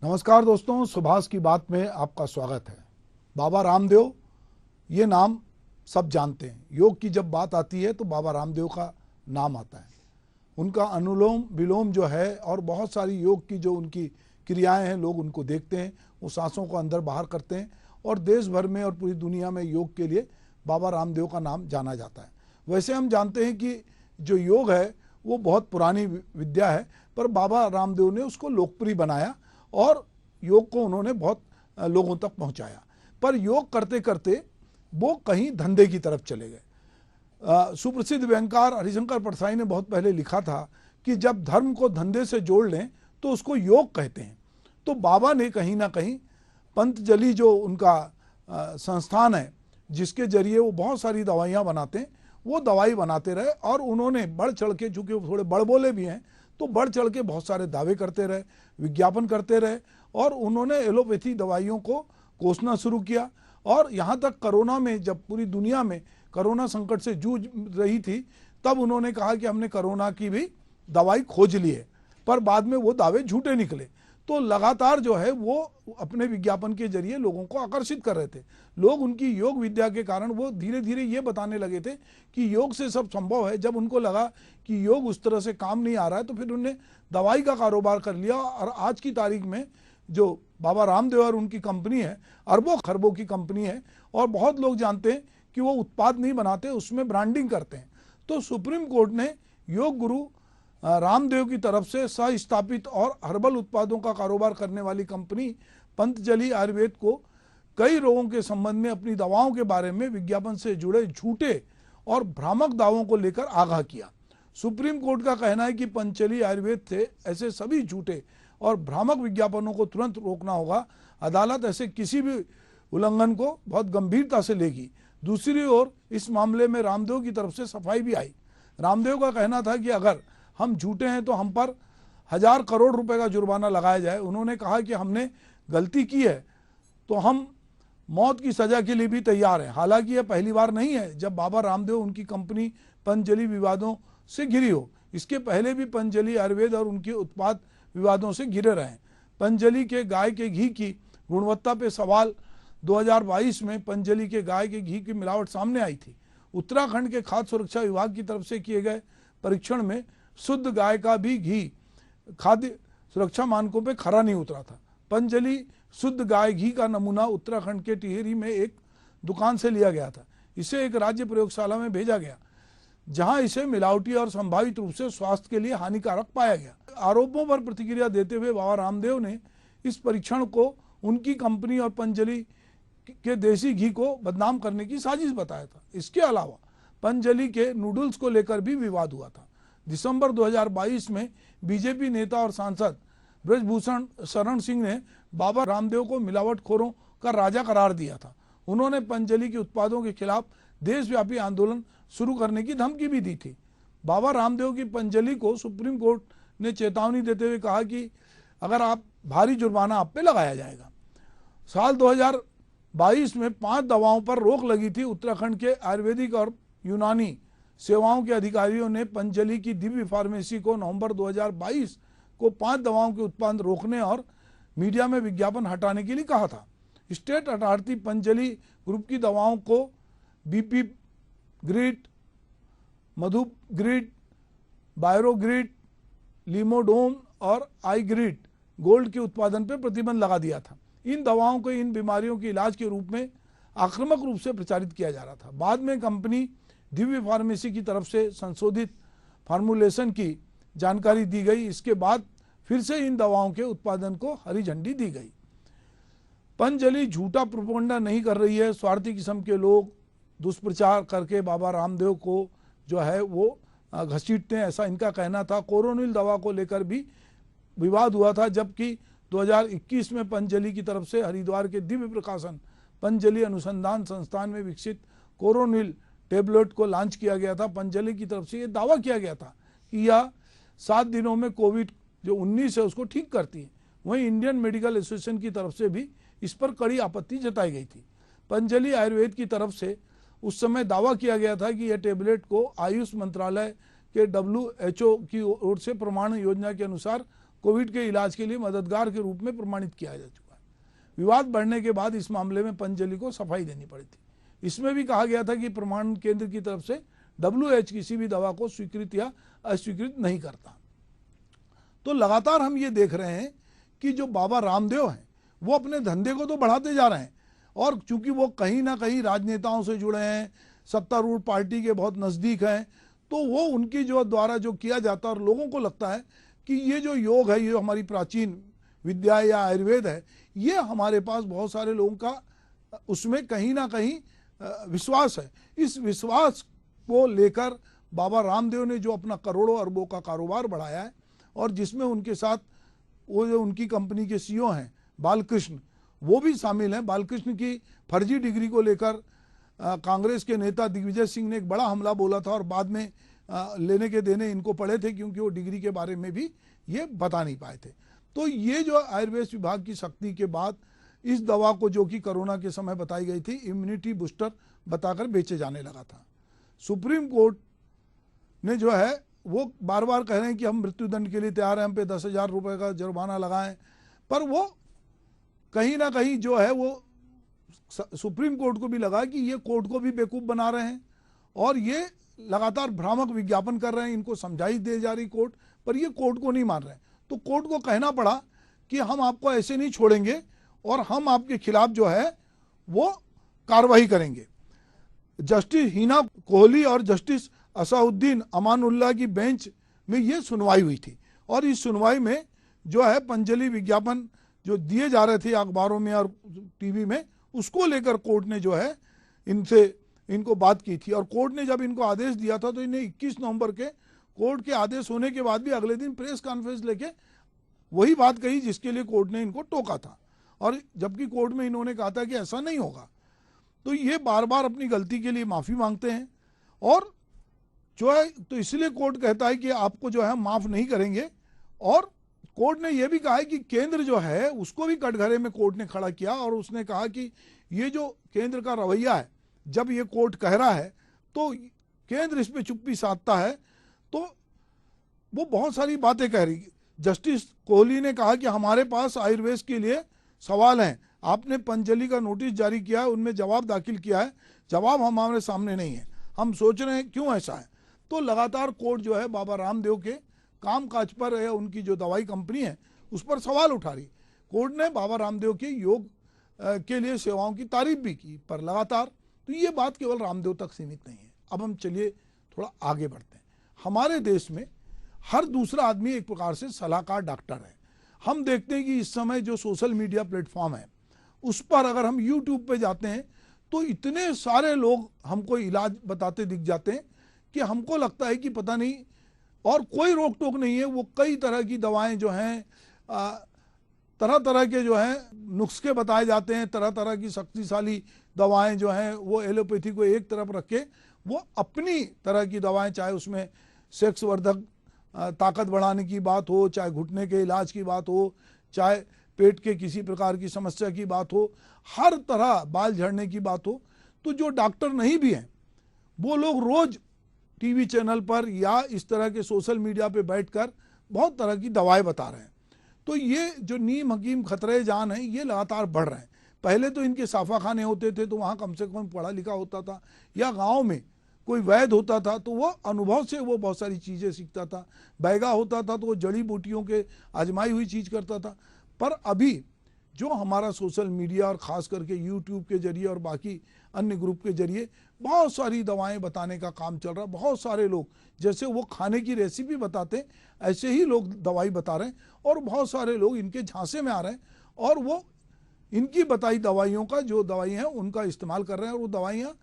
नमस्कार दोस्तों, सुभाष की बात में आपका स्वागत है। बाबा रामदेव ये नाम सब जानते हैं। योग की जब बात आती है तो बाबा रामदेव का नाम आता है। उनका अनुलोम विलोम जो है और बहुत सारी योग की जो उनकी क्रियाएं हैं, लोग उनको देखते हैं, वो सांसों को अंदर बाहर करते हैं और देश भर में और पूरी दुनिया में योग के लिए बाबा रामदेव का नाम जाना जाता है। वैसे हम जानते हैं कि जो योग है वो बहुत पुरानी विद्या है, पर बाबा रामदेव ने उसको लोकप्रिय बनाया और योग को उन्होंने बहुत लोगों तक पहुंचाया। पर योग करते करते वो कहीं धंधे की तरफ चले गए। सुप्रसिद्ध व्यंगकार हरिशंकर परसाई ने बहुत पहले लिखा था कि जब धर्म को धंधे से जोड़ लें तो उसको योग कहते हैं। तो बाबा ने कहीं ना कहीं पंतजलि जो उनका संस्थान है, जिसके जरिए वो बहुत सारी दवाइयाँ बनाते हैं, वो दवाई बनाते रहे और उन्होंने बढ़ चढ़ के, चूँकि वो थोड़े बड़बोले भी हैं, तो बढ़ चढ़ के बहुत सारे दावे करते रहे, विज्ञापन करते रहे और उन्होंने एलोपैथी दवाइयों को कोसना शुरू किया। और यहाँ तक कोरोना में, जब पूरी दुनिया में कोरोना संकट से जूझ रही थी, तब उन्होंने कहा कि हमने कोरोना की भी दवाई खोज ली है, पर बाद में वो दावे झूठे निकले। तो लगातार जो है वो अपने विज्ञापन के जरिए लोगों को आकर्षित कर रहे थे। लोग उनकी योग विद्या के कारण वो धीरे धीरे ये बताने लगे थे कि योग से सब संभव है। जब उनको लगा कि योग उस तरह से काम नहीं आ रहा है तो फिर उन्होंने दवाई का कारोबार कर लिया। और आज की तारीख में जो बाबा रामदेव और उनकी कंपनी है, अरबों खरबों की कंपनी है और बहुत लोग जानते हैं कि वो उत्पाद नहीं बनाते, उसमें ब्रांडिंग करते हैं। तो सुप्रीम कोर्ट ने योग गुरु रामदेव की तरफ से सह स्थापित और हर्बल उत्पादों का कारोबार करने वाली कंपनी पंतजलि आयुर्वेद को कई रोगों के संबंध में अपनी दवाओं के बारे में विज्ञापन से जुड़े झूठे और भ्रामक दावों को लेकर आगाह किया। सुप्रीम कोर्ट का कहना है कि पंतजलि आयुर्वेद से ऐसे सभी झूठे और भ्रामक विज्ञापनों को तुरंत रोकना होगा। अदालत ऐसे किसी भी उल्लंघन को बहुत गंभीरता से लेगी। दूसरी ओर इस मामले में रामदेव की तरफ से सफाई भी आई। रामदेव का कहना था कि अगर हम झूठे हैं तो हम पर 1000 करोड़ रुपए का जुर्माना लगाया जाए। उन्होंने कहा कि हमने गलती की है तो हम मौत की सजा के लिए भी तैयार हैं। हालांकि यह पहली बार नहीं है जब बाबा रामदेव उनकी कंपनी पंतजलि विवादों से घिरी हो। इसके पहले भी पंतजलि आयुर्वेद और उनके उत्पाद विवादों से घिरे रहे। पंतजलि के गाय के घी की गुणवत्ता पे सवाल 2022 में पंतजलि के गाय के घी की मिलावट सामने आई थी। उत्तराखंड के खाद्य सुरक्षा विभाग की तरफ से किए गए परीक्षण में शुद्ध गाय का भी घी खाद्य सुरक्षा मानकों पे खरा नहीं उतरा था। पंतजलि शुद्ध गाय घी का नमूना उत्तराखंड के टिहरी में एक दुकान से लिया गया था। इसे एक राज्य प्रयोगशाला में भेजा गया जहां इसे मिलावटी और संभावित रूप से स्वास्थ्य के लिए हानिकारक पाया गया। आरोपों पर प्रतिक्रिया देते हुए बाबा रामदेव ने इस परीक्षण को उनकी कंपनी और पंतजलि के देसी घी को बदनाम करने की साजिश बताया था। इसके अलावा पंतजलि के नूडल्स को लेकर भी विवाद हुआ था। दिसंबर 2022 में बीजेपी नेता और सांसद ब्रजभूषण शरण सिंह ने बाबा रामदेव को मिलावटखोरों का राजा करार दिया था। उन्होंने पंतजलि के उत्पादों के खिलाफ देशव्यापी आंदोलन शुरू करने की धमकी भी दी थी। बाबा रामदेव की पंतजलि को सुप्रीम कोर्ट ने चेतावनी देते हुए कहा कि अगर आप भारी जुर्माना आप पे लगाया जाएगा। साल 2022 में 5 दवाओं पर रोक लगी थी। उत्तराखंड के आयुर्वेदिक और यूनानी सेवाओं के अधिकारियों ने पंतजलि की दिव्य फार्मेसी को नवंबर 2022 को 5 दवाओं के उत्पादन रोकने और मीडिया में विज्ञापन हटाने के लिए कहा था। स्टेट अथॉरिटी पंतजलि ग्रुप की दवाओं को बीपी ग्रिड, मधुग्रिड, बायोग्रिड, लिमोडोन और आईग्रिड गोल्ड के उत्पादन पर प्रतिबंध लगा दिया था। इन दवाओं को इन बीमारियों के इलाज के रूप में आक्रामक रूप से प्रचारित किया जा रहा था। बाद में कंपनी दिव्य फार्मेसी की तरफ से संशोधित फार्मूलेशन की जानकारी दी गई। इसके बाद फिर से इन दवाओं के उत्पादन को हरी झंडी दी गई। पंतजलि झूठा प्रोपेगेंडा नहीं कर रही है। स्वार्थी किस्म के लोग दुष्प्रचार करके बाबा रामदेव को जो है वो घसीटते हैं, ऐसा इनका कहना था। कोरोनिल दवा को लेकर भी विवाद हुआ था, जबकि 2021 में पंतजलि की तरफ से हरिद्वार के दिव्य प्रकाशन पंतजलि अनुसंधान संस्थान में विकसित कोरोनिल टेबलेट को लॉन्च किया गया था। पंतजलि की तरफ से ये दावा किया गया था कि यह 7 दिनों में कोविड जो 19 है उसको ठीक करती है। वहीं इंडियन मेडिकल एसोसिएशन की तरफ से भी इस पर कड़ी आपत्ति जताई गई थी। पंतजलि आयुर्वेद की तरफ से उस समय दावा किया गया था कि यह टेबलेट को आयुष मंत्रालय के WHO की ओर से प्रमाण योजना के अनुसार कोविड के इलाज के लिए मददगार के रूप में प्रमाणित किया जा चुका है। विवाद बढ़ने के बाद इस मामले में पतंजलि को सफाई देनी पड़ी थी। इसमें भी कहा गया था कि प्रमाणन केंद्र की तरफ से WHO किसी भी दवा को स्वीकृत या अस्वीकृत नहीं करता। तो लगातार हम ये देख रहे हैं कि जो बाबा रामदेव हैं वो अपने धंधे को तो बढ़ाते जा रहे हैं, और चूंकि वो कहीं ना कहीं राजनेताओं से जुड़े हैं, सत्तारूढ़ पार्टी के बहुत नज़दीक हैं, तो वो उनकी जो द्वारा जो किया जाता है, और लोगों को लगता है कि ये जो योग है, ये हमारी प्राचीन विद्या या आयुर्वेद है, ये हमारे पास बहुत सारे लोगों का उसमें कहीं ना कहीं विश्वास है। इस विश्वास को लेकर बाबा रामदेव ने जो अपना करोड़ों अरबों का कारोबार बढ़ाया है, और जिसमें उनके साथ वो जो उनकी कंपनी के CEO हैं बालकृष्ण, वो भी शामिल हैं। बालकृष्ण की फर्जी डिग्री को लेकर कांग्रेस के नेता दिग्विजय सिंह ने एक बड़ा हमला बोला था, और बाद में लेने के देने इनको पड़े थे, क्योंकि वो डिग्री के बारे में भी ये बता नहीं पाए थे। तो ये जो आयुर्वेद विभाग की सख्ती के बाद इस दवा को, जो कि कोरोना के समय बताई गई थी, इम्यूनिटी बूस्टर बताकर बेचे जाने लगा था। सुप्रीम कोर्ट ने जो है वो बार बार कह रहे हैं कि हम मृत्युदंड के लिए तैयार हैं, हम पे 10,000 रुपये का जुर्माना लगाएं, पर वो कहीं ना कहीं जो है वो सुप्रीम कोर्ट को भी लगा कि ये कोर्ट को भी बेवकूफ़ बना रहे हैं, और ये लगातार भ्रामक विज्ञापन कर रहे हैं। इनको समझाई दे जा रही कोर्ट, पर ये कोर्ट को नहीं मान रहे हैं। तो कोर्ट को कहना पड़ा कि हम आपको ऐसे नहीं छोड़ेंगे, और हम आपके खिलाफ जो है वो कार्रवाई करेंगे। जस्टिस हिना कोहली और जस्टिस असाउद्दीन अमानुल्लाह की बेंच में ये सुनवाई हुई थी, और इस सुनवाई में जो है पतंजलि विज्ञापन जो दिए जा रहे थे अखबारों में और टीवी में, उसको लेकर कोर्ट ने जो है इनको बात की थी। और कोर्ट ने जब इनको आदेश दिया था, तो इन्हें 21 नवंबर के कोर्ट के आदेश होने के बाद भी अगले दिन प्रेस कॉन्फ्रेंस लेके वही बात कही जिसके लिए कोर्ट ने इनको टोका था, और जबकि कोर्ट में इन्होंने कहा था कि ऐसा नहीं होगा। तो ये बार बार अपनी गलती के लिए माफ़ी मांगते हैं, और जो है तो इसलिए कोर्ट कहता है कि आपको जो है माफ़ नहीं करेंगे। और कोर्ट ने यह भी कहा है कि केंद्र जो है उसको भी कटघरे में कोर्ट ने खड़ा किया, और उसने कहा कि ये जो केंद्र का रवैया है, जब ये कोर्ट कह रहा है तो केंद्र इस पर चुप्पी साधता है, तो वो बहुत सारी बातें कह रही। जस्टिस कोहली ने कहा कि हमारे पास आयुर्वेद के लिए सवाल हैं, आपने पतंजलि का नोटिस जारी किया है, उनमें जवाब दाखिल किया है, जवाब हमारे सामने नहीं है, हम सोच रहे हैं क्यों ऐसा है। तो लगातार कोर्ट जो है बाबा रामदेव के कामकाज पर या उनकी जो दवाई कंपनी है उस पर सवाल उठा रही। कोर्ट ने बाबा रामदेव के योग के लिए सेवाओं की तारीफ भी की, पर लगातार। तो ये बात केवल रामदेव तक सीमित नहीं है। अब हम चलिए थोड़ा आगे बढ़ते हैं। हमारे देश में हर दूसरा आदमी एक प्रकार से सलाहकार डॉक्टर है। हम देखते हैं कि इस समय जो सोशल मीडिया प्लेटफॉर्म है उस पर अगर हम यूट्यूब पे जाते हैं तो इतने सारे लोग हमको इलाज बताते दिख जाते हैं कि हमको लगता है कि पता नहीं, और कोई रोक टोक नहीं है। वो कई तरह की दवाएं जो हैं, तरह तरह के जो हैं नुस्खे बताए जाते हैं, तरह तरह की शक्तिशाली दवाएं जो हैं वो एलोपैथी को एक तरफ रख के वो अपनी तरह की दवाएं, चाहे उसमें सेक्स वर्धक ताकत बढ़ाने की बात हो, चाहे घुटने के इलाज की बात हो, चाहे पेट के किसी प्रकार की समस्या की बात हो, हर तरह बाल झड़ने की बात हो। तो जो डॉक्टर नहीं भी हैं वो लोग रोज टीवी चैनल पर या इस तरह के सोशल मीडिया पे बैठकर बहुत तरह की दवाएं बता रहे हैं। तो ये जो नीम हकीम खतरे जान है ये लगातार बढ़ रहे हैं। पहले तो इनके साफा खाने होते थे तो वहाँ कम से कम पढ़ा लिखा होता था, या गाँव में कोई वैद्य होता था तो वो अनुभव से वो बहुत सारी चीज़ें सीखता था। बैगा होता था तो वो जड़ी बूटियों के आजमाई हुई चीज़ करता था। पर अभी जो हमारा सोशल मीडिया और ख़ास करके यूट्यूब के जरिए और बाकी अन्य ग्रुप के जरिए बहुत सारी दवाएं बताने का काम चल रहा है। बहुत सारे लोग जैसे वो खाने की रेसिपी बताते हैं ऐसे ही लोग दवाई बता रहे हैं, और बहुत सारे लोग इनके झांसे में आ रहे हैं और वो इनकी बताई दवाइयों का जो दवाइयाँ हैं उनका इस्तेमाल कर रहे हैं, और वो दवाइयाँ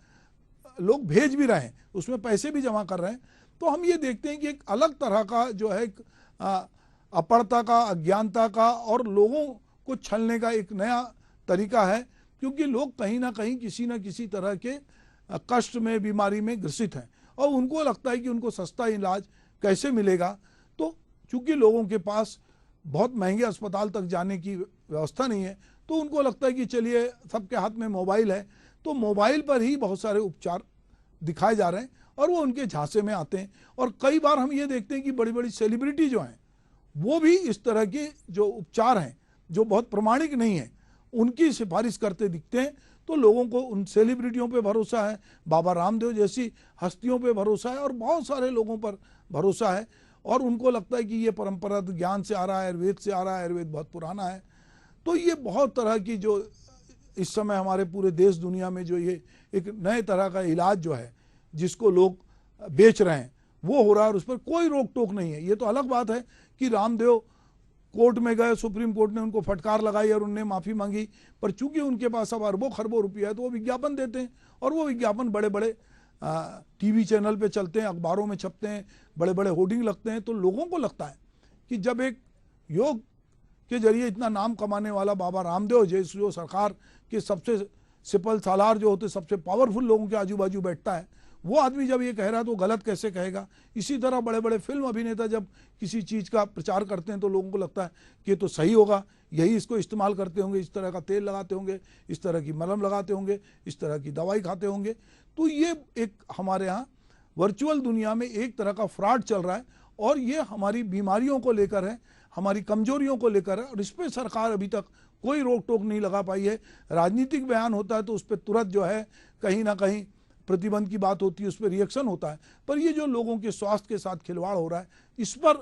लोग भेज भी रहे हैं, उसमें पैसे भी जमा कर रहे हैं। तो हम ये देखते हैं कि एक अलग तरह का जो है अपढ़ता का, अज्ञानता का और लोगों को छलने का एक नया तरीका है, क्योंकि लोग कहीं ना कहीं किसी न किसी तरह के कष्ट में, बीमारी में ग्रसित हैं, और उनको लगता है कि उनको सस्ता इलाज कैसे मिलेगा। तो चूंकि लोगों के पास बहुत महंगे अस्पताल तक जाने की व्यवस्था नहीं है, तो उनको लगता है कि चलिए सबके हाथ में मोबाइल है, तो मोबाइल पर ही बहुत सारे उपचार दिखाए जा रहे हैं और वो उनके झांसे में आते हैं। और कई बार हम ये देखते हैं कि बड़ी बड़ी सेलिब्रिटी जो हैं वो भी इस तरह के जो उपचार हैं जो बहुत प्रमाणिक नहीं है उनकी सिफारिश करते दिखते हैं। तो लोगों को उन सेलिब्रिटियों पे भरोसा है, बाबा रामदेव जैसी हस्तियों पे भरोसा है और बहुत सारे लोगों पर भरोसा है, और उनको लगता है कि ये परंपरागत ज्ञान से आ रहा है, आयुर्वेद से आ रहा है, आयुर्वेद बहुत पुराना है। तो ये बहुत तरह की जो इस समय हमारे पूरे देश दुनिया में जो ये एक नए तरह का इलाज जो है जिसको लोग बेच रहे हैं वो हो रहा है और उस पर कोई रोक टोक नहीं है। ये तो अलग बात है कि रामदेव कोर्ट में गए, सुप्रीम कोर्ट ने उनको फटकार लगाई और उनने माफ़ी मांगी, पर चूंकि उनके पास अब अरबों खरबों रुपया है तो वो विज्ञापन देते हैं और वो विज्ञापन बड़े बड़े टीवी चैनल पे चलते हैं, अखबारों में छपते हैं, बड़े बड़े होर्डिंग लगते हैं। तो लोगों को लगता है कि जब एक योग के जरिए इतना नाम कमाने वाला बाबा रामदेव जैसे जो सरकार के सबसे सिपल सालार जो होते सबसे पावरफुल लोगों के आजू बाजू बैठता है, वो आदमी जब ये कह रहा है तो गलत कैसे कहेगा। इसी तरह बड़े बड़े फिल्म अभिनेता जब किसी चीज़ का प्रचार करते हैं तो लोगों को लगता है कि ये तो सही होगा, यही इसको इस्तेमाल करते होंगे, इस तरह का तेल लगाते होंगे, इस तरह की मलहम लगाते होंगे, इस तरह की दवाई खाते होंगे। तो ये एक हमारे यहाँ वर्चुअल दुनिया में एक तरह का फ्रॉड चल रहा है और ये हमारी बीमारियों को लेकर है, हमारी कमजोरियों को लेकर है और इस पर सरकार अभी तक कोई रोक टोक नहीं लगा पाई है। राजनीतिक बयान होता है तो उस पर तुरंत जो है कहीं ना कहीं प्रतिबंध की बात होती है, उस पर रिएक्शन होता है, पर ये जो लोगों के स्वास्थ्य के साथ खिलवाड़ हो रहा है इस पर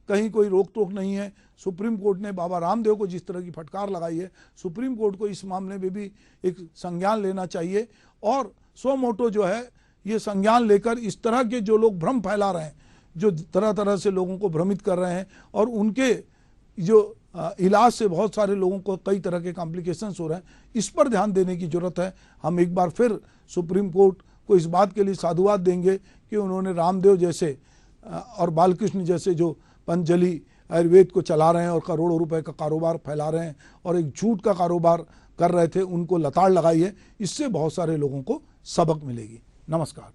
कहीं कोई रोक टोक नहीं है। सुप्रीम कोर्ट ने बाबा रामदेव को जिस तरह की फटकार लगाई है, सुप्रीम कोर्ट को इस मामले में भी एक संज्ञान लेना चाहिए और सो मोटो जो है ये संज्ञान लेकर इस तरह के जो लोग भ्रम फैला रहे हैं, जो तरह तरह से लोगों को भ्रमित कर रहे हैं और उनके जो इलाज से बहुत सारे लोगों को कई तरह के कॉम्प्लिकेशंस हो रहे हैं, इस पर ध्यान देने की जरूरत है। हम एक बार फिर सुप्रीम कोर्ट को इस बात के लिए साधुवाद देंगे कि उन्होंने रामदेव जैसे और बालकृष्ण जैसे जो पतंजलि आयुर्वेद को चला रहे हैं और करोड़ों रुपए का कारोबार फैला रहे हैं और एक झूठ का कारोबार कर रहे थे, उनको लताड़ लगाई है। इससे बहुत सारे लोगों को सबक मिलेगी। नमस्कार।